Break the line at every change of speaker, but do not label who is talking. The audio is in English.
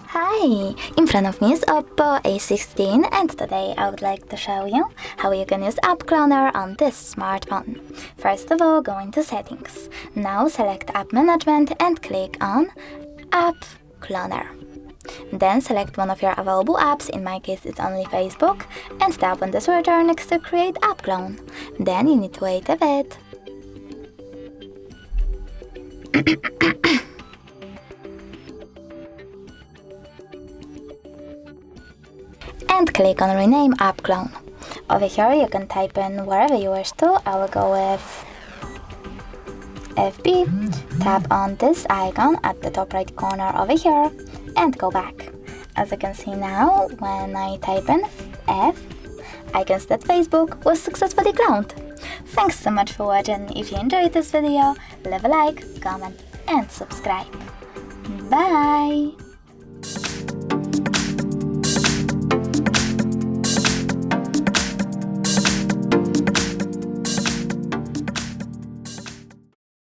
Hi! In front of me is OPPO A16 and today I would like to show you how you can use App Cloner on this smartphone. First of all, go into Settings. Now select App Management and click on App Cloner. Then select one of your available apps, in my case it's only Facebook, and tap on the search bar next to Create App Clone. Then you need to wait a bit. And click on Rename App Clone. Over here you can type in wherever you wish to. I will go with FB. Tap on this icon at the top right corner over here and go back. As you can see now, when I type in F, I can see that Facebook was successfully cloned. Thanks so much for watching. If you enjoyed this video, leave a like, comment and subscribe. Bye!